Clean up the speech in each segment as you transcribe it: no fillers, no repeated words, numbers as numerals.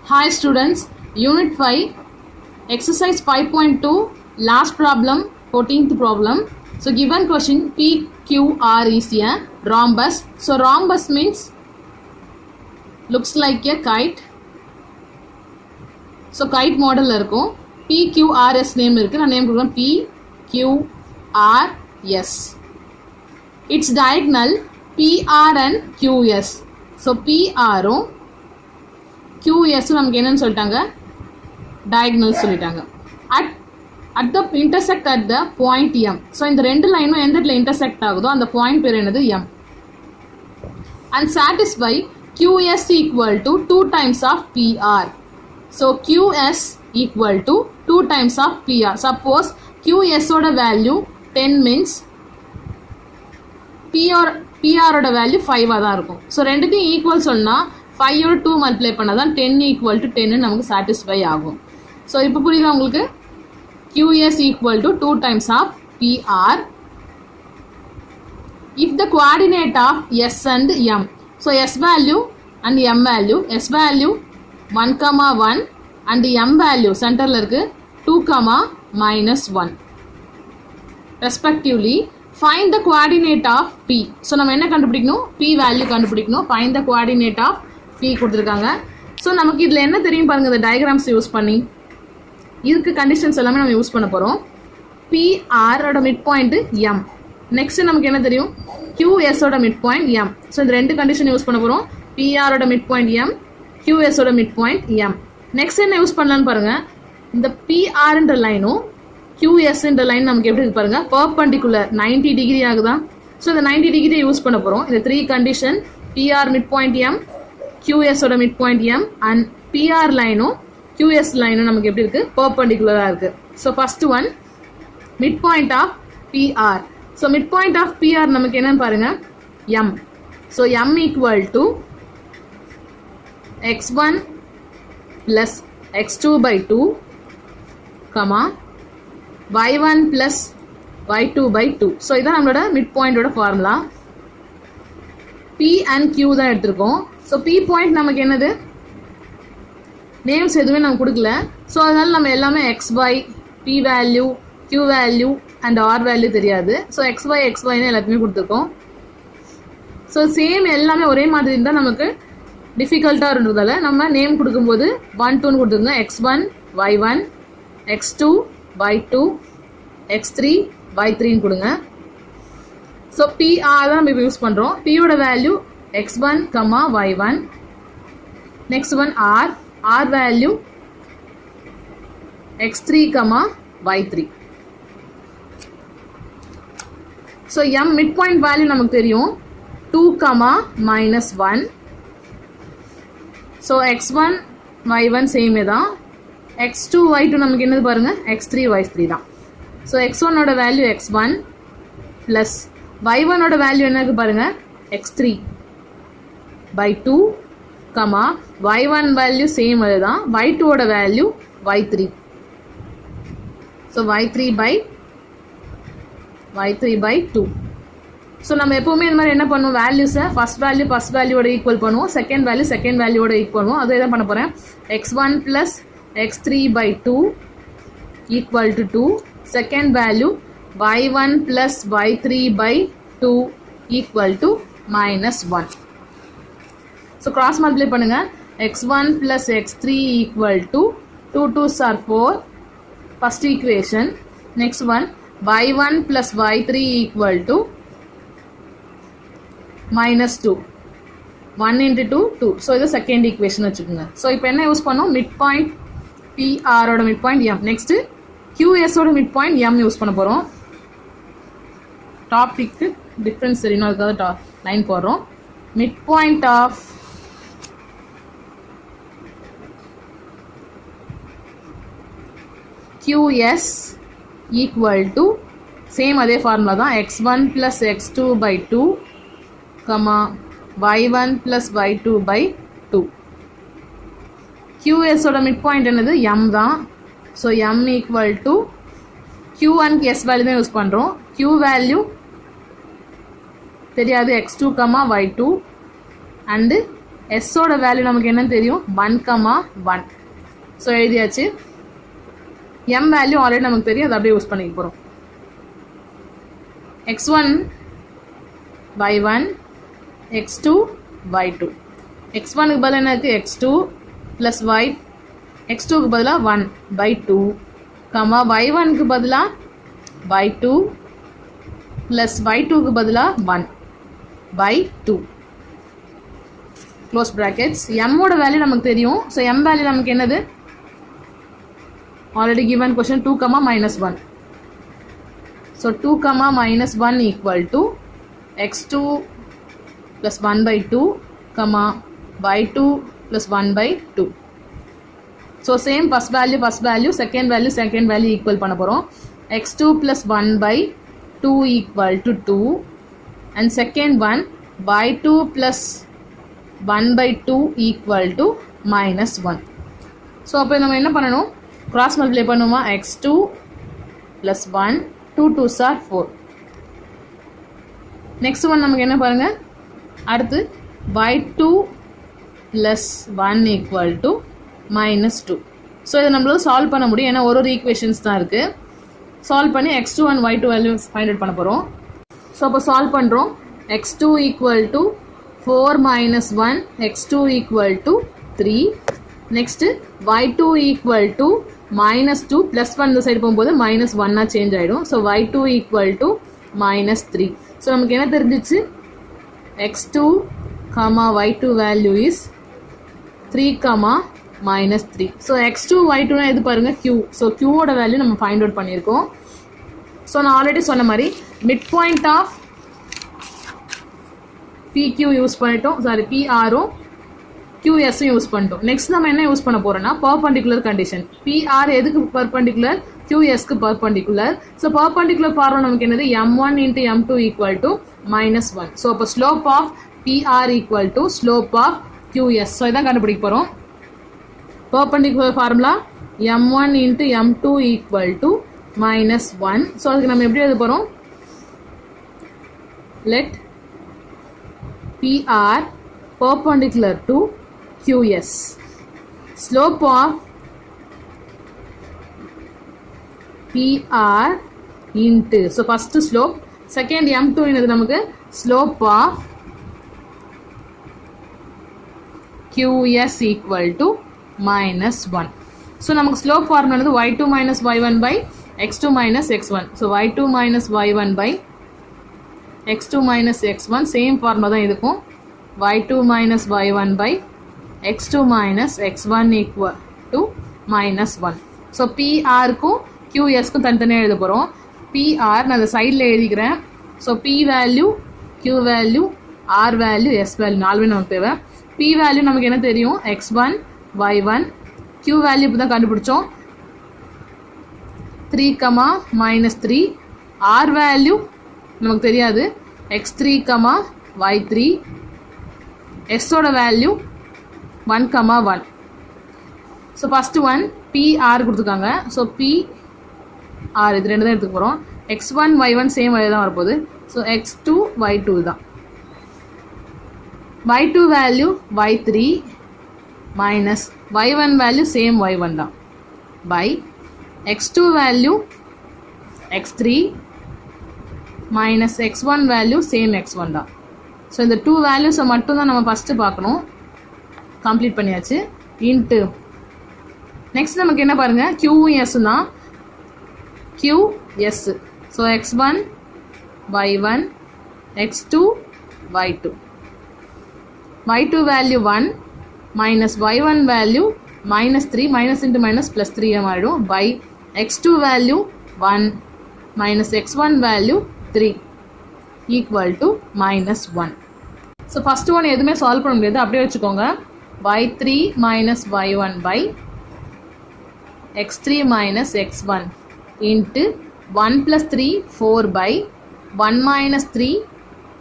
Hi students, Unit 5, Exercise 5.2, last problem, 14th problem. So given question PQR is a rhombus. So rhombus means looks like a kite. So kite model இருக்கும். PQRS name இருக்கு. நான் name கொடுக்கிறேன் PQRS. Its diagonal PR and QS. So PR QS நமக்கு என்னன்னு சொல்லிட்டாங்க, diagonal சொல்லிட்டாங்க. At the intersect at the point M. So இந்த ரெண்டு லைனும் எந்த இடத்துல intersect ஆகுதோ அந்த பாயிண்ட் பேர் என்னது M. And satisfy QS equal to 2 times of PR. So QS equal to 2 times of PR. Suppose QS ஓட value 10 means PR ஓட value 5 தான் இருக்கும். So ரெண்டுத்தையும் ஈக்குவல் சொன்னா 5 ஓட 2 மல்டிப்ளை பண்ணாதான் 10 equal to 10 நமக்கு satisfy ஆகும். So இப்போ புரியுதா உங்களுக்கு? QS equal to 2 times of PR. If the coordinate of S and M. So S value and M value. S value 1,1 and M value சென்டர்ல இருக்கு 2, -1. Respectively, find the coordinate of P. So நம்ம என்ன கண்டுபிடிக்கணும்? P value கண்டுபிடிக்கணும். Find the coordinate of P கொடுத்திருக்காங்க. So நமக்கு இதுல என்ன தெரியும் பாருங்க, இந்த டயகிராம்ஸ் யூஸ் பண்ணி இதுக்கு கண்டிஷன்ஸ் எல்லாமே நம்ம யூஸ் பண்ண போறோம். PR ஓட மிட் பாயிண்ட் M. நெக்ஸ்ட் நமக்கு என்ன தெரியும்? QS ஓட மிட் பாயிண்ட் M. So இந்த ரெண்டு கண்டிஷன் யூஸ் பண்ண போறோம். PR ஓட மிட் பாயிண்ட் M, QS ஓட மிட் பாயிண்ட் M. நெக்ஸ்ட் என்ன யூஸ் பண்ணலாம்னு பாருங்க, இந்த PR என்ற லைனும் QS என்ற லைன் நமக்கு எப்படி இருக்கு பாருங்க, பெர்பெண்டிகுலர் 90 டிகிரி ஆகுதா. ஸோ இந்த 90 டிகிரி யூஸ் பண்ண போறோம். இந்த 3 condition PR mid point M, QS ஓட mid point M and PR லைனும் QS லைனும் நமக்கு எப்படி இருக்கு, பெர்பெண்டிகுலரா இருக்கு. So first one mid point of PR. So mid point of PR நமக்கு என்னன்னு பாருங்க, M. So M equal to x1 plus x2 by 2, y1 plus y2 by 2. So இதான் நம்மளோட மிட் பாயிண்டோட ஃபார்முலா. P and Q தான் எடுத்திருக்கோம். So P point நமக்கு என்னது, நேம்ஸ் எதுவுமே நம்ம கொடுக்கல. ஸோ அதனால நம்ம எல்லாமே XY, P value, Q value and R value தெரியாது. ஸோ XYன்னு எல்லாத்தையுமே கொடுத்துருக்கோம். ஸோ சேம் எல்லாமே ஒரே மாதிரி இருந்தால் நமக்கு டிஃபிகல்ட்டாக இருந்ததால நம்ம நேம் கொடுக்கும்போது 1, 2ன்னு கொடுத்துருங்க. X1, Y1, X2, Y2, X3, Y3ன்னு கொடுங்க. ஸோ PR தான் நம்ம இப்போ யூஸ் பண்ணுறோம். Pயோட value X1, Y1. Next one R value X3, Y3. So M mid point value நமக்கு தெரியும் 2, -1. ஸோ X1, Y1 சேமே தான். X2, Y2 நமக்கு என்னது பாருங்க, X3, Y3 தான். ஸோ X1 ஓட வேல்யூ X1 ப்ளஸ் Y1 ஓட வேல்யூ என்னது பாருங்க, X3 by 2, Y1 value same அதுதான், Y2 ஓட value Y3. So Y3 by 2. So நம்ம எப்போவுமே இந்த மாதிரி என்ன பண்ணுவோம், வேல்யூஸை ஃபர்ஸ்ட் வேல்யூவோட ஈக்குவல் பண்ணுவோம், செகண்ட் வேல்யூவோட ஈக்குவல் பண்ணுவோம். அதே தான் பண்ண போகிறேன். X1 plus X3 by 2 equal to 2. Second value Y1 plus Y3 by 2 equal to -1. So cross multiply பண்ணுங்க. X1 plus X3 equal to 2 2s are 4. First equation. Next one Y1 plus Y3 equal to -2. 1 into 2, 2. So இது second equation வச்சுக்கோங்க. So இப்போ என்ன use பண்ணோம், mid point PR ஓட mid point M. Next QS ஓட mid point M use பண்ண போகிறோம். டாபிக்கு டிஃப்ரென்ஸ் தெரியணும், அதுக்காக லைன் போடுறோம். Mid point of QS equal to same அதே ஃபார்முலா தான், X1 plus X2 by 2, Y1 plus Y2 by 2. QS ஓட மிட் பாயிண்ட் என்னது, M தான். So M equal to Q and S value தான் யூஸ் பண்ணுறோம். Q வேல்யூ தெரியாது, X2, Y2 and எஸ்ஸோட value நமக்கு என்ன தெரியும் 1,1. ஸோ எழுதியாச்சு. எம் வேல்யூ ஆல்ரெடி நமக்கு தெரியும், அதை அப்படியே யூஸ் பண்ணிக்க போகிறோம். x1 y1 x2 y2. x1க்கு பதிலாக என்ன இருக்குது x2 ப்ளஸ் y, x2க்கு பதிலாக 1/2 கமா y1க்கு பதிலாக y2 ப்ளஸ் y2க்கு பதிலாக 1/2 க்ளோஸ் ப்ராக்கெட்ஸ். எம்மோட வேல்யூ நமக்கு தெரியும். ஸோ எம் வேல்யூ நமக்கு என்னது already given question 2, -1. So 2, -1 equal to x2 plus 1/2, y2 plus 1/2. So same first value, second value equal பண்ண போறோம். x2 plus 1/2 equal to 2 and second one y2 plus 1/2 equal to -1. So அப்போ நம்ம என்ன பண்ணணும், cross multiply பண்ணுமா, x2 plus 1, 2 2s are 4. next one நமக்கு என்ன பாருங்க, அடுத்து y2 plus 1 equal to -2. So இதை நம்மளால சால்வ் பண்ண முடியும், ஏன்னா ஒரு ஈக்குவேஷன்ஸ் தான் இருக்குது. சால்வ் பண்ணி x2 and y2 value find out பண்ண போகிறோம். ஸோ அப்போ சால்வ் பண்ணுறோம். x2 equal to 4 minus 1, x2 equal to 3. Next y2 equal to -2 plus 1 இந்த சைடு போகும்போது -1 சேஞ்ச் ஆகிடும். So y2 equal to -3. So நமக்கு என்ன தெரிஞ்சிச்சு, x2, y2 value is 3, -3. So x2 y2னா எது பாருங்க, q. ஸோ qவோட வேல்யூ நம்ம ஃபைண்ட் அவுட் பண்ணியிருக்கோம். ஸோ நான் ஆல்ரெடி சொன்ன மாதிரி mid point of PQ use பண்ணிட்டோம், PRவும் QSயும் யூஸ் பண்ணிட்டோம். நெக்ஸ்ட் நம்ம என்ன யூஸ் பண்ண போறோம்னா பர்பண்டிகுலர் கண்டிஷன். PR எதுக்கு பர்பண்டிகுலர், QSக்கு பர்பண்டிகுலர். ஸோ பர்பண்டிகுலர் ஃபார்முலா நமக்கு என்னது, m1 into m2 equal to -1. So அப்போ slope of PR equal to slope of QS. So இதான் கண்டுபிடிக்க போகிறோம். Perpendicular formula m1 into m2 equal to -1. So அதுக்கு நம்ம எப்படி எழுத போகிறோம், let PR perpendicular to QS. Slope of PR into, so first slope, second m2 என்னது நமக்கு slope of QS equal to -1. so நமக்கு slope formula என்னது y2 minus y1 by x2 minus x1. so y2 minus y1 by x2 minus x1 same formula தான் இதுக்கும். y2 minus y1 by x2 minus x1 equal to -1. So PRக்கும் QSக்கும் தனித்தனியாக எழுத போகிறோம். PR நான் அந்த சைடில் எழுதிக்கிறேன். So P value, Q value, R value, S value நாலுமே நமக்கு தேவை. P வேல்யூ நமக்கு என்ன தெரியும், x1 y1. Q வேல்யூ இப்போ தான் கண்டுபிடிச்சோம், 3, -3. R வேல்யூ நமக்கு தெரியாது, x3, y3. S ஓட value 1, 1. So first one PR கொடுத்துருக்காங்க. ஸோ PR இது ரெண்டு தான் எடுத்துக்க போகிறோம். x1 y1 சேம் வேல்யூ தான் வரப்போகுது. ஸோ x2 y2 தான். y2 value y3 minus y1 value same y1 தான் by x2 value x3 minus x1 value same x1 தான். ஸோ இந்த டூ வேல்யூஸை மட்டும் தான் நம்ம ஃபஸ்ட்டு பார்க்கணும். கம்ப்ளீட் பண்ணியாச்சு. இன்ட்டு நெக்ஸ்ட் நமக்கு என்ன பாருங்கள், க்யூவும் எஸ் தான். QS. So x1 y1 x2 y2. y2 value 1 minus y1 value -3 minus into minus plus 3 மாறிடும் by x2 value 1 minus x1 value 3 equal to -1. So first one எதுவுமே solve பண்ண முடியாது, அப்படியே வச்சுக்கோங்க. y3 minus y1 by x3 minus x1 into 1 plus 3 4 by 1 minus 3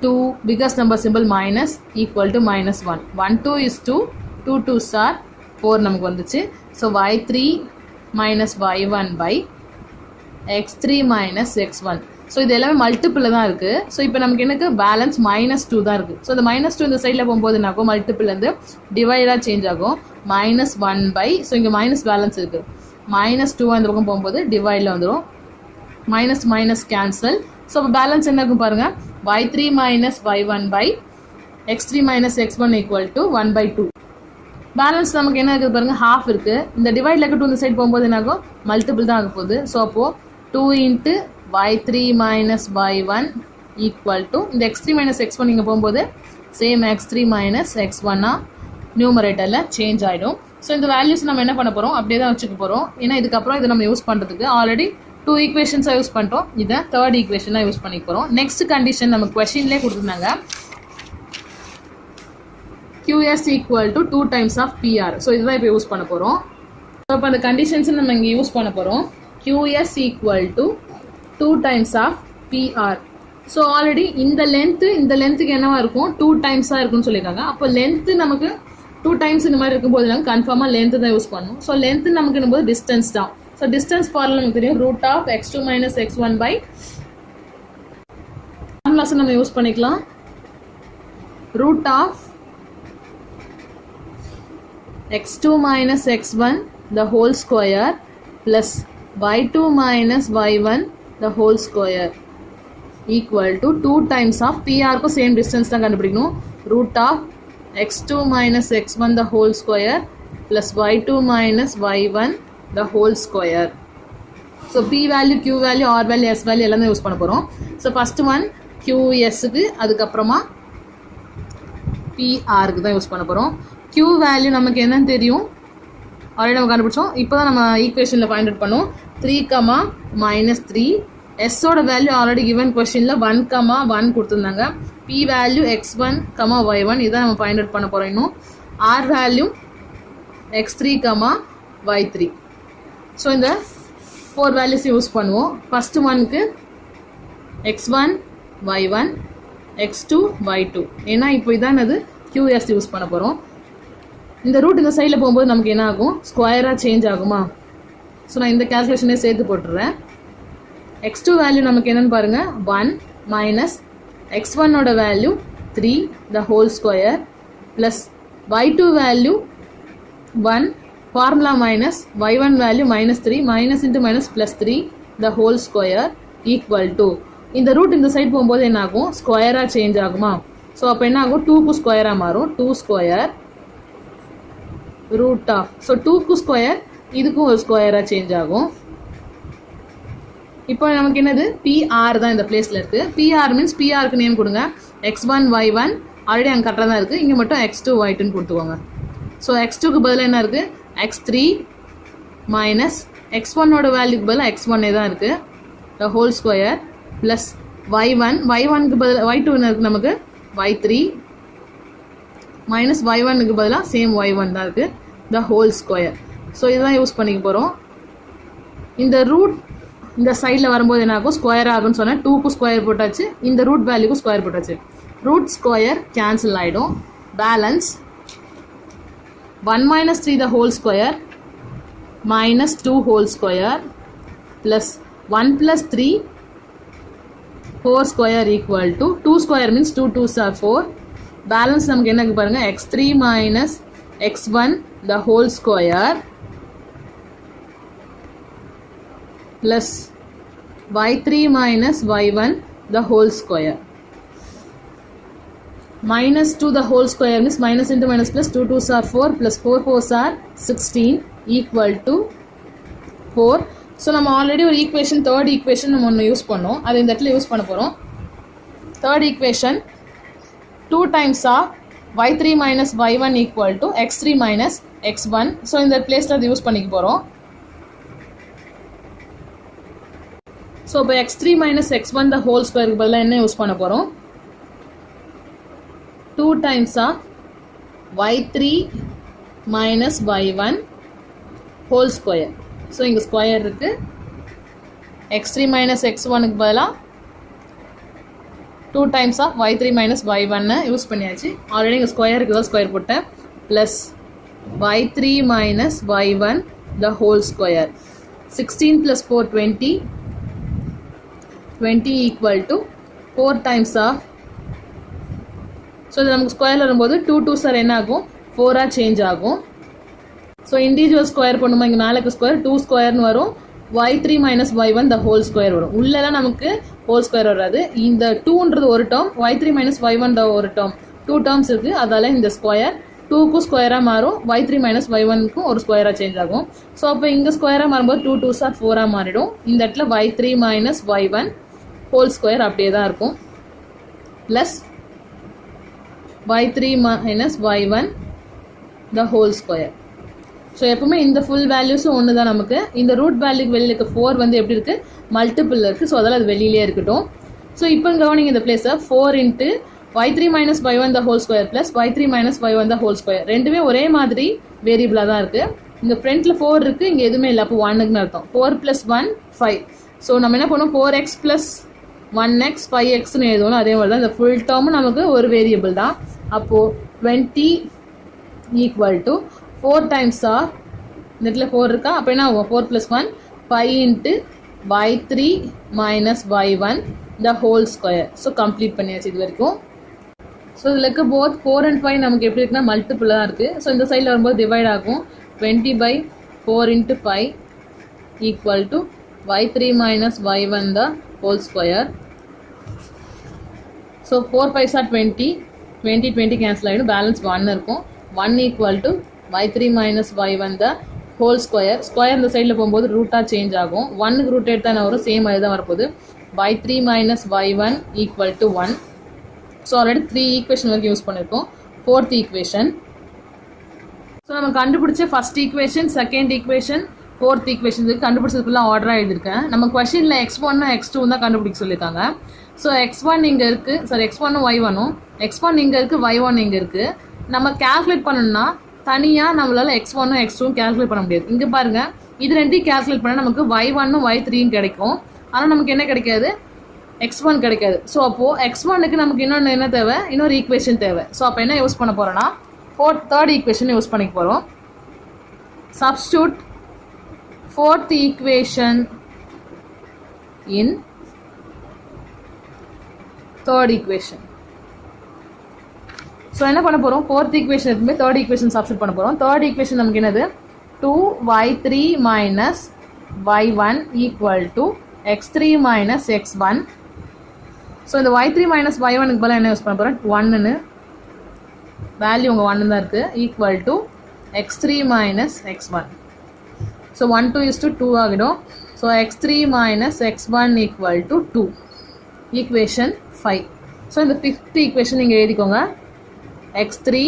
2 biggest number symbol minus equal to -1. 1 2 is 2, 2 2s are 4 நமக்கு வந்துச்சு. So y3 minus y1 by x3 minus x1 so இது எல்லாமே multiple தான் இருக்குது. ஸோ இப்போ நமக்கு எனக்கு balance -2 தான் இருக்குது. ஸோ இந்த -2 இந்த சைடில் போகும்போது என்ன ஆகும், மல்டிப்பிள்லேருந்து டிவைடாக சேஞ்ச் ஆகும். -1 ஸோ இங்கே மைனஸ் பேலன்ஸ் இருக்குது, -2 அந்த பக்கம் போகும்போது டிவைடில் வந்துடும். Minus cancel. ஸோ இப்போ பேலன்ஸ் என்ன இருக்கும் பாருங்கள், y3 - y1 x3 - x1 = 1/2. Balance நமக்கு என்ன இருக்குது பாருங்கள், ஹாஃப் இருக்குது. இந்த டிவைடில் இருக்க 2 இந்த சைடு போகும்போது என்ன ஆகும், மல்டிபிள் தான் ஆக போகுது. ஸோ அப்போது 2 × y3 - y1 = இந்த x3 - x1 இங்கே போகும்போது சேம் x3 - x1 நியூமரேட்டரில் சேஞ்ச் ஆகிடும். ஸோ இந்த வேல்யூஸ் நம்ம என்ன பண்ண போகிறோம், அப்படியே தான் வச்சுக்க போகிறோம். ஏன்னா இதுக்கப்புறம் இதை நம்ம யூஸ் பண்ணுறதுக்கு ஆல்ரெடி 2 ஈக்குவேஷன்ஸாக யூஸ் பண்ணிட்டோம். இதை 3rd ஈக்குவேஷனாக யூஸ் பண்ணிக்க போகிறோம். நெக்ஸ்ட் கண்டிஷன் நம்ம கொஷின்லேயே கொடுத்துருந்தாங்க, QS = 2 times of PR. So இதுதான் இப்போ யூஸ் பண்ண போகிறோம். ஸோ இப்போ அந்த கண்டிஷன்ஸை நம்ம இங்கே யூஸ் பண்ண போகிறோம். QS = 2 times of PR. So already இந்த லென்த்துக்கு என்னவா இருக்கும், 2 டைம்ஸாக இருக்குன்னு சொல்லியிருக்காங்க. அப்போ லென்த்து நமக்கு 2 டைம்ஸ் இந்த மாதிரி இருக்கும்போது நாங்கள் கன்ஃபார்மாக லென்த்து தான் யூஸ் பண்ணணும். ஸோ லென்த்து நமக்கு என்னும்போது டிஸ்டன்ஸ் தான். ஸோ டிஸ்டன்ஸ் ஃபார்முலா நமக்கு தெரியும், √(x2 - x1) ஃபார்முலாஸ் நம்ம யூஸ் பண்ணிக்கலாம். √(x2 - x1) the whole square plus y2 - y1 the whole square equal to 2 times of PR को same distance தான் கண்டுபிடிக்கணும். √(x2 - x1) the whole square plus y2 - y1 the whole square. So P value, Q value, R value, S value எல்லாமே use பண்ண போகிறோம். So first one QSக்கு, அதுக்கப்புறமா PRக்கு தான் use பண்ண போகிறோம். Q வேல்யூ நமக்கு என்னன்னு தெரியும், ஆல்ரெடி நம்ம கண்டுபிடிச்சோம். இப்போ தான் நம்ம ஈக்குவேஷனில் ஃபைண்ட் அவுட் பண்ணோம். 3, -3. எஸ்ஸோட வேல்யூ ஆல்ரெடி கிவன் கொஷினில் 1, 1 கொடுத்துருந்தாங்க. P வேல்யூ x1, y1 இதான் நம்ம ஃபைண்ட் அவுட் பண்ண போகிறோம். இன்னும் R value x3, y3. So இந்த 4 வேல்யூஸ் யூஸ் பண்ணுவோம். ஃபஸ்ட்டு ஒனுக்கு x1, y1, x2, y2. ஏன்னா இப்போ இதான் அது QS யூஸ் பண்ண போகிறோம். இந்த ரூட் இந்த சைடில் போகும்போது நமக்கு என்ன ஆகும், ஸ்கொயராக சேஞ்ச் ஆகுமா. ஸோ நான் இந்த கேல்குலேஷனே சேர்த்து போட்டுடுறேன். x2 வேல்யூ நமக்கு என்னென்னு பாருங்கள், 1 மைனஸ் x1ஓட value 3 the whole square plus y2 value 1 formula minus y1 value -3 minus into minus plus 3 the whole square equal to இந்த ரூட் இந்த சைட் போகும்போது என்ன ஆகும், ஸ்கொயராக சேஞ்ச் ஆகுமா. ஸோ அப்போ என்ன ஆகும், 2க்கு ஸ்கொயராக மாறும். 2 ஸ்கொயர் √. ஸோ 2க்கு ஸ்கொயர், இதுக்கும் ஒரு ஸ்கொயராக சேஞ்ச் ஆகும். இப்போ நமக்கு என்னது, PR தான் இந்த பிளேஸில் இருக்குது. PR மீன்ஸ் PRக்கு நேம் கொடுங்க. x1, y1 ஆல்ரெடி அங்கே கரெக்டாக தான் இருக்குது. இங்கே மட்டும் x2, y2 கொடுத்துக்கோங்க. ஸோ x2க்கு பதிலாக என்ன இருக்குது, x3 மைனஸ் x1ஓட வேல்யூக்கு பதிலாக x1 தான் இருக்குது the whole square ப்ளஸ் y1க்கு பதிலாக y2 என்ன இருக்குது நமக்கு, y3 மைனஸ் y1க்கு பதிலாக சேம் y1 தான் இருக்குது the whole square. ஸோ இதுதான் யூஸ் பண்ணிக்க போகிறோம். இந்த ரூட் இந்த சைடில் வரும்போது என்ன ஆகும், ஸ்கொயர் ஆகும்னு சொன்னால் 2க்கு ஸ்கொயர் போட்டாச்சு, இந்த ரூட் வேல்யூக்கு ஸ்கொயர் போட்டாச்சு. ரூட் ஸ்கொயர் கேன்சல் ஆகிடும். Balance 1 - 3 the whole square minus 2 whole square plus 1 + 3 4 square equal to 2 square means 2 2s are 4. Balance நமக்கு என்ன பாருங்க, x3 minus x1 the whole square plus y3 minus y1 the whole square. -2 the whole square means minus into minus plus 2 2s are 4 plus 4 4s are 16 equal to 4. So நம்ம already ஒரு equation, 3rd equation நம்ம ஒன்று use பண்ணோம், அது இந்த இடத்துல use பண்ண போகிறோம். 3rd equation 2 times of y3 minus y1 equal to x3 minus x1. So இந்த பிளேஸில் அது யூஸ் பண்ணிக்க போகிறோம். ஸோ இப்போ x3 minus x1 the whole square பதிலாக என்ன யூஸ் பண்ண போகிறோம், 2 times of y3 minus y1 whole square. So இங்கே ஸ்கொயர் இருக்குது. x3 minus x1க்கு பதிலாக 2 times of y3 minus y1 use பண்ணியாச்சு. ஆல்ரெடி இங்கே ஸ்கொயர் இருக்குது, ஸ்கொயர் போட்டேன். Plus y3 minus y1 the whole square. 16 plus 4 20 20 equal to 4 times of, so இது நமக்கு ஸ்கொயரில் வரும்போது 2 2 சார் என்ன ஆகும் 4ஆக சேஞ்ச் ஆகும். ஸோ இண்டிவிஜுவல் ஸ்கொயர் பண்ணும்போது இங்கே மேலே ஸ்கொயர் 2 ஸ்கொயர்னு வரும், y3 minus y1 the whole square வரும். உள்ளெல்லாம் நமக்கு ஹோல் ஸ்கொயர் வராது. இந்த 2ன்றது ஒரு term, y3 minus y1 the ஒரு டேர்ம், 2 டேர்ம்ஸ் இருக்குது. அதால் இந்த ஸ்கொயர் 2க்கும் ஸ்கொயராக மாறும், y3 minus y1க்கும் ஒரு ஸ்கொயராக சேஞ்ச் ஆகும். ஸோ அப்போ இங்கே ஸ்கொயராக மாறும்போது 2 2 சார் 4ஆக மாறிடும். இந்த இடத்துல y3 minus y1 whole square அப்படியே தான் இருக்கும், plus y3 minus y1 the whole square. So எப்பவுமே இந்த ஃபுல் வேல்யூஸும் ஒன்று தான். நமக்கு இந்த ரூட் வேல்யூக்கு வெளியில் இருக்க 4 வந்து எப்படி இருக்குது மல்டிபிள் இருக்குது. ஸோ அதெல்லாம் அது வெளியிலே இருக்கட்டும். ஸோ இப்போ கவனிங்க இந்த பிளேஸை 4 into y3 minus y1 the whole square plus y3 minus y1 the whole square ரெண்டுமே ஒரே மாதிரி வேரியபிளாக தான் இருக்குது. இங்கே ஃப்ரண்ட்டில் 4 இருக்குது, இங்கே எதுவுமே இல்லை, அப்போ 1க்குன்னு அர்த்தம். 4 plus 1 5. ஸோ நம்ம என்ன பண்ணுவோம் 4x plus 1x 5xன்னு எழுதுவோம். அதே மாதிரி தான் இந்த ஃபுல் டேர்மும் நமக்கு ஒரு வேரியபிள் தான். அப்போது 20 equal to 4 times ஆஃப் இந்த இடத்துல 4 இருக்கா, அப்போ என்ன ஆகும் 4 plus 1 5 into y3 minus y1 the whole square. So complete பண்ணியாச்சு இது வரைக்கும். ஸோ இதில் இருக்க போத் 4 and 5 நமக்கு எப்படி இருக்குன்னா மல்டிபிளாக தான் இருக்குது. ஸோ இந்த சைடில் வரும்போது டிவைட் ஆகும். 20/4 into 5 equal to y3 minus y1 the whole square. So 4 5s are 20, 20 cancel ஆகிடும், பேலன்ஸ் 1 இருக்கும். 1 equal to y3 minus y1 the whole square. Square இந்த சைடில் போகும்போது ரூட்டாக சேஞ்ச் ஆகும். 1க்கு ரூட் எடுத்து தான் வரும், சேம் அது தான் வரப்போகுது. y3 minus y1 equal to 1. So already 3 equation வரைக்கும் யூஸ் பண்ணியிருக்கோம். 4th equation. ஸோ நம்ம கண்டுபிடிச்ச first equation, second equation, 4th equation கண்டுபிடிச்சதுக்குலாம் ஆர்டராக எழுதியிருக்கேன். நம்ம கொஷனில் x1 x2 தான் கண்டுபிடிக்க சொல்லியிருக்காங்க. ஸோ x1 இங்கே இருக்குது, சாரி x1 y1, x1 இங்கே இருக்குது, y1 இங்கே இருக்குது. நம்ம கேல்குலேட் பண்ணணும்னா தனியாக நம்மளால் x1 x2 கேல்குலேட் பண்ண முடியாது. இங்கே பாருங்கள், இது ரெண்டையும் கேல்குலேட் பண்ணால் நமக்கு y1 y3 கிடைக்கும். ஆனால் நமக்கு என்ன கிடைக்காது, x1 கிடைக்காது. ஸோ அப்போது x1க்கு நமக்கு இன்னொன்று என்ன தேவை, இன்னொரு ஈக்குவேஷன் தேவை. ஸோ அப்போ என்ன யூஸ் பண்ண போகிறோன்னா தேர்ட் ஈக்குவேஷன் யூஸ் பண்ணிக்க போகிறோம். Substitute 4th equation in third equation. So என்ன பண்ண போகிறோம், 4th ஈக்குவேஷன் எதுவுமே தேர்ட் ஈக்குவேஷன் சப்ஸ்டியூட் பண்ண போகிறோம். தேர்ட் ஈக்குவேஷன் நமக்கு என்னது 2y3 minus y1 equal to x3 minus x1. So இந்த y3 minus y1க்கு பதிலாக என்ன யூஸ் பண்ண போகிறோம், 1ன்னு வேல்யூ உங்கள் 1 தான் இருக்குது, equal to x3 minus x1. So 1 2 is to 2 ஆகிடும். So x3 minus x1 equal to 2. Equation 5. So இந்த 5th ஈக்குவேஷன் நீங்கள் எழுதிக்கோங்க, x3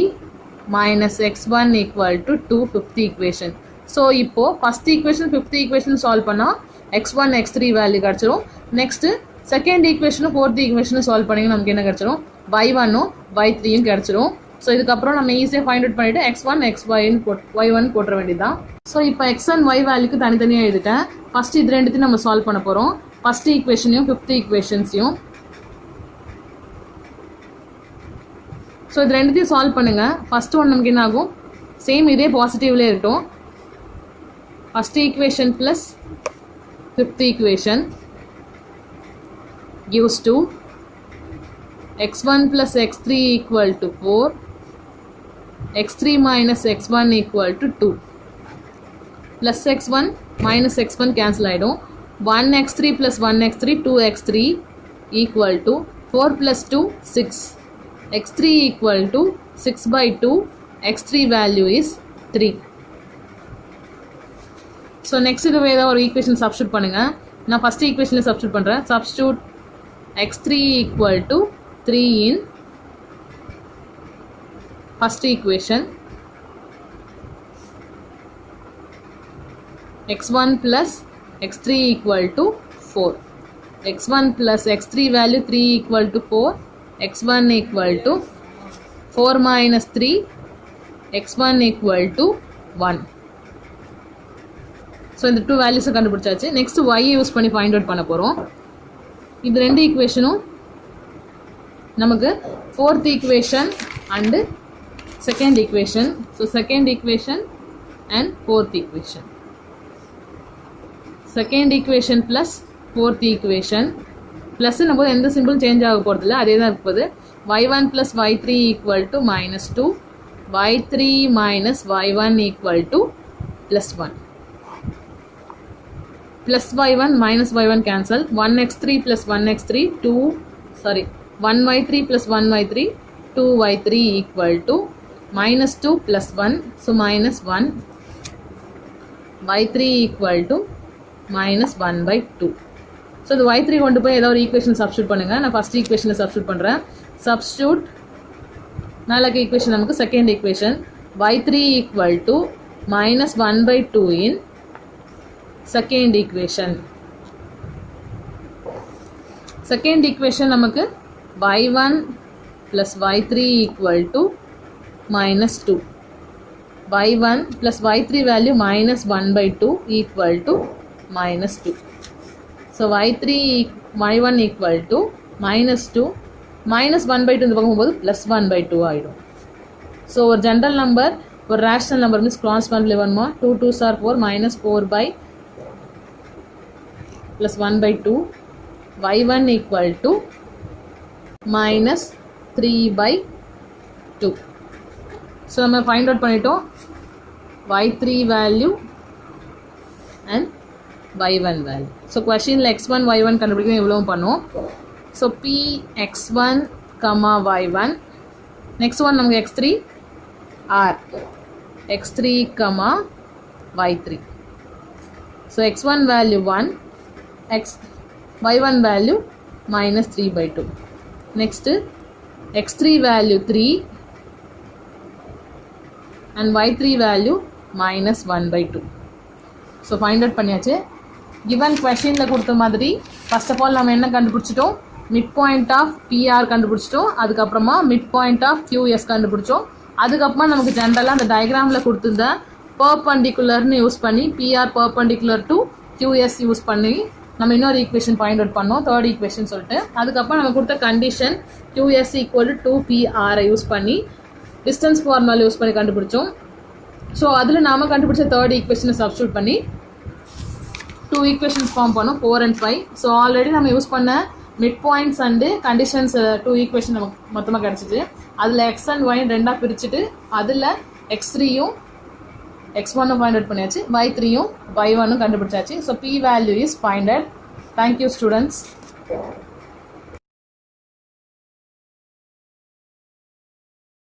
minus x1 equal to 2 5th equation. So இப்போது first equation 5th equation solve பண்ணால் x1 x3 value கிடச்சிரும். Next second ஈக்குவேஷனும் 4th ஈக்குவேஷனும் solve பண்ணிங்கன்னா நமக்கு என்ன கிடச்சிரும், y1ம் y3யும் கிடச்சிரும். ஸோ இதுக்கப்புறம் நம்ம ஈஸியாக ஃபைண்ட் அவுட் பண்ணிவிட்டு x1 y1 போட்டுற வேண்டியது தான். ஸோ இப்போ x and y வேல்யூக்கு தனித்தனியாக எழுதிட்டேன். ஃபஸ்ட்டு இது ரெண்டுத்தையும் நம்ம சால்வ் பண்ண போகிறோம், ஃபஸ்ட் ஈக்குவேஷனையும் 5th ஈக்குவேஷன்ஸையும். ஸோ இது ரெண்டுத்தையும் சால்வ் பண்ணுங்கள். ஃபஸ்ட்டு ஒன்று நமக்கு என்ன ஆகும், சேம் இதே பாசிட்டிவ்லேயே இருக்கட்டும். First equation plus 5th equation gives to x1 plus x3 equal to 4, x3 minus x1 equal to 2, plus x1 minus x1 cancel ஆகிடும். 1x3 plus 1x3 2x3 equal to 4 plus 2 6, x3 equal to 6/2, x3 value is 3. So next இது ஏதாவது ஒரு equation substitute பண்ணுங்கள். நான் first ஈக்குவேஷனில் substitute பண்ணுறேன். Substitute x3 equal to 3 in first equation, x1 plus x3 equal to 4, x1 plus x3 value 3 equal to 4, x1 equal to 4 minus 3, x1 equal to 1. So இந்த 2 வேல்யூஸை கண்டுபிடிச்சாச்சு. நெக்ஸ்ட் y யூஸ் பண்ணி find out பண்ண போகிறோம். இது ரெண்டு ஈக்குவேஷனும் நமக்கு 4th equation and second equation. So second equation and 4th equation, second equation plus 4th equation ப்ளஸ்ன்னும் போது எந்த சிம்பிள் சேஞ்ச் ஆக போகிறதில்ல, அதே தான் இருக்க போகுது. y1 + y3 = -2, y3 - y1 = +1. Plus y1 minus y1 cancel. 1x3 plus 1x3 1y3 plus 1y3 2y3 = -2 plus 1, so -1. y3 = -1/2. So the y3 கொண்டு போய் ஏதாவது ஒரு ஈக்குவேஷன் சப்ஸ்டியூட் பண்ணுங்க. நான் ஃபர்ஸ்ட் ஈக்குவேஷனில் சப்ஸ்டியூட் பண்ணுறேன். சப்ஸ்டியூட் மேலே ஈக்குவேஷன் நமக்கு second equation y3 = -1/2 in second equation. Second equation நமக்கு y1 plus y3 = -2. y1 plus y3 value -1/2 = -2. So y1 = -2 -1/2 இந்த பக்கம் போகும்போது +1/2 ஆகிடும். ஸோ ஒரு ஜென்ரல் நம்பர் ஒரு rational number means cross multiply பண்ணுமா. 2 2s are 4 -4 plus 1/2. y1 = -3/2. So நம்ம ஃபைண்ட் அவுட் பண்ணிட்டோம் y3 value and y1 value. So கொஷினில் x1 y1 கண்டுபிடிக்கணும் எவ்வளோ பண்ணுவோம். So p x1, y1. Next one நமக்கு x3 r x3, y3. So x1 value 1, y1 value -3/2. Next x3 value 3 and y3 value -1/2. So find out பண்ணியாச்சு. given questionல கொடுத்த மாதிரி first of all நம்ம என்ன கண்டுபிடிச்சிட்டோம், மிட் பாயிண்ட் ஆஃப் PR கண்டுபிடிச்சிட்டோம். அதுக்கப்புறமா mid point of QS கண்டுபிடிச்சோம். அதுக்கப்புறமா நமக்கு ஜென்ரலாக அந்த டயக்ராமில் கொடுத்துருந்த பர்பண்டிகுலர்னு யூஸ் பண்ணி PR perpendicular to QS use பண்ணி நம்ம இன்னொரு ஈக்குவேஷன் பாயிண்ட் அவுட் பண்ணோம், தேர்ட் ஈக்குவேஷன் சொல்லிட்டு. அதுக்கப்புறம் நம்ம கொடுத்த கண்டிஷன் QS = 2PR யூஸ் பண்ணி டிஸ்டன்ஸ் ஃபார்முலா யூஸ் பண்ணி கண்டுபிடிச்சோம். ஸோ அதில் நாம் கண்டுபிடிச்ச தேர்ட் ஈக்குவேஷனை சப்ஸ்டியூட் பண்ணி 2 ஈக்குவேஷன்ஸ் ஃபார்ம் பண்ணோம், 4 and 5. ஸோ ஆல்ரெடி நம்ம யூஸ் பண்ண mid points and conditions 2 equation நமக்கு மொத்தமாக கிடச்சிச்சு. அதில் x and y ரெண்டாக பிரிச்சுட்டு அதில் x3யும் x1 ஃபைண்ட் அவுட் பண்ணியாச்சு, y3யும் y1 கண்டுபிடிச்சாச்சு. So p value is finded. Thank you students.